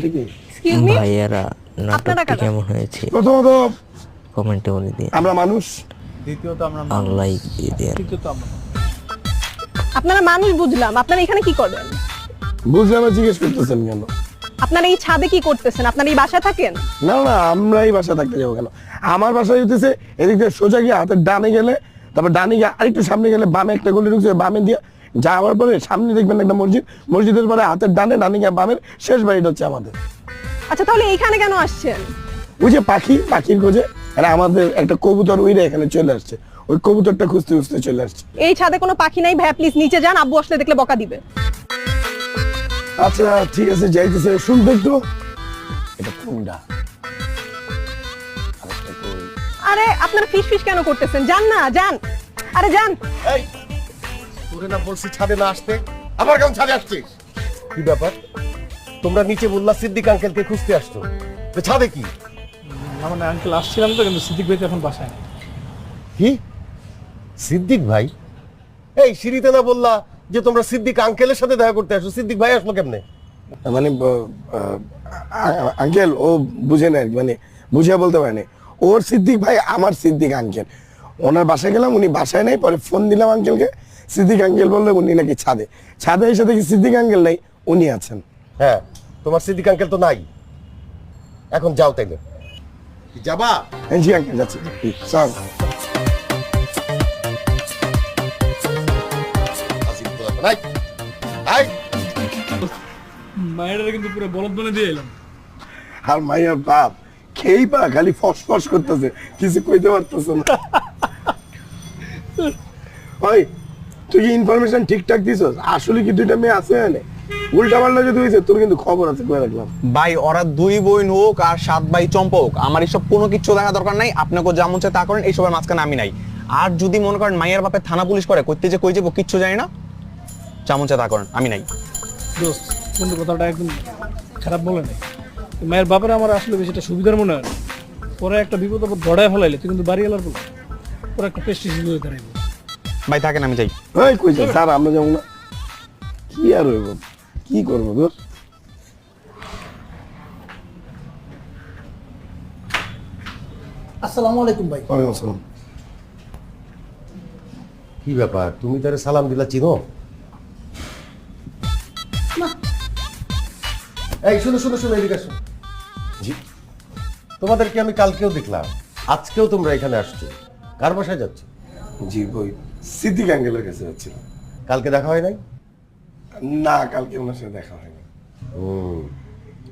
Excuse me ভাইয়ারা নাটকটি কেমন হয়েছে প্রথমত কমেন্টে বলে দিন। আমরা মানুষ, দ্বিতীয়ত আমরা আর লাইক দিয়ে দিন। তৃতীয়ত আমরা আপনারা মানুষ বুঝলাম, আপনারা এখানে কি করেন? বুঝলে আমার জিজ্ঞেস করতেছেন কেন? আপনারা এই ছাদে কি করতেছেন? আপনারা এই বাসায় থাকেন? না না, আমরা এই বাসা থাকতে যাবো কেন? আমার বাসায় হইতেছে এদিক দিয়ে সোজা গিয়ে হাতের ডানে গেলে, তারপর ডানে গিয়ে আরেকটু সামনে গেলে বামে একটা গলি ঢুকছে, বামে দিয়ে যাওয়ার পরে সামনে দেখবেন একটা মসজিদ, মসজিদের পরে হাতের ডানে, ডানে গিয়ে বামের শেষ বাড়িটা হচ্ছে আমাদের। আচ্ছা তাহলে এইখানে কেন আসছেন? ওই যে পাখির খোঁজে, আর আমাদের একটা কবুতর উইরে এখানে চলে আসছে, ওই কবুতরটা খুঁজতে খুঁজতে চলে আসছে। এই ছাদে কোনো পাখি নাই ভাইয়া, প্লিজ নিচে যান, আব্বু আসলে দেখলে বকা দিবে। আচ্ছা ঠিক আছে, যাইতেছে। শুনতে একটু, এটা কোনটা? আরে আপনারা ফিস ফিস কেন করতেছেন? যান না, যান, আরে যান। এই তোরে না বলছি ছাদে না আসতে, আবার কেন ছাদে আসছিস? কি ব্যাপার? তোমরা নিচে বললা সিদ্দিক আঙ্কেলকে খুঁজতে আসছো, তো ছাদে কি? মানে আঙ্কেল আসছিলাম তো, কিন্তু সিদ্দিক ভাই তো এখন বাসায় নেই। কি সিদ্দিক ভাই? এই সিঁড়িতে না বললা যে তোমরা সিদ্দিক আঙ্কেলের সাথে দেখা করতে আসো, সিদ্দিক ভাই আসলো কেমনে? মানে আঙ্কেল ও বুঝে না, মানে বুঝে বলতে পারেনি। ওর সিদ্দিক ভাই আমার সিদ্দিক আঙ্কেল। ওনার বাসায় গেলাম, উনি বাসায় নাই, পরে ফোন দিলাম আঙ্কেলকে, সিদ্দিক আঙ্কেল বললো উনি নাকি ছাদে। ছাদে এসে দেখি সিদ্দিক আঙ্কেল নাই, উনি আছেন। হ্যাঁ, তোমার সিদ্দিক আঙ্কেল তো নাই। এখন যাও তাইলে। কি যাবা? জি আঙ্কেল, যাচ্ছি। চল। নাই আই মায়েরা কিন্তু পুরো বলদ বনে দিয়ে এলাম। আর মাইয়ার বাপ খেই পা খালি ফস ফস করতেছে, কিছু কইতে পারতেছে না। ওই তুই কি ইনফরমেশন ঠিকঠাক দিছস? আসলে কি দুইটা মেয়ে আছে এনে? উল্টা পাল্টা যদি হইছে তোর কিন্তু খবর আছে, কই রাখলাম। ভাই ওরা দুই বোন হোক আর 7 ভাই চম্পা হোক, আমার এসব কোনো কিছু দেখা দরকার নাই। আপনাকে যেমন চাই তা করেন, এইসবের মাঝখানে আমি নাই। আর যদি মনে করেন মাইয়ার বাপে থানা পুলিশ করে, কইতে যে কই যাবো কিচ্ছু জানি না, যেমন চাই তা করেন, আমি নাই। দোস্ত বন্ধু কথাটা একদম খারাপ বলে নাই। মায়ের বাপের আমার আসলে বেশি একটা সুবিধার মনে হয় না। পরে একটা বিপদ আপদ ধরায় ফেলাইলে তুই কিন্তু বাড়ি এলার বলে পরে একটা পেস্টিস হয়ে দাঁড়াইব। ভাই থাকেন, আমি যাই। ওই কই যা স্যার, আমরা যাবো না। কি আর হইব, কি করবো দোষ? আসসালামু আলাইকুম ভাই। ওয়ালাইকুম আসসালাম। কি ব্যাপার, তুমি তারে সালাম দিলা, চিনো? এই শুনো শুনো শুনো, এদিকে আসো। জি, তোমাদেরকে আমি কালকেও দেখলাম, আজকেও তোমরা এখানে আসছো। কার বাসায় যাচ্ছ? জি বই সিদ্দিক আঙ্কেলের কাছে যাচ্ছিলাম। কালকে দেখা হয় নাই? না, কালকে ওনার সাথে দেখা হয়নি। হুম,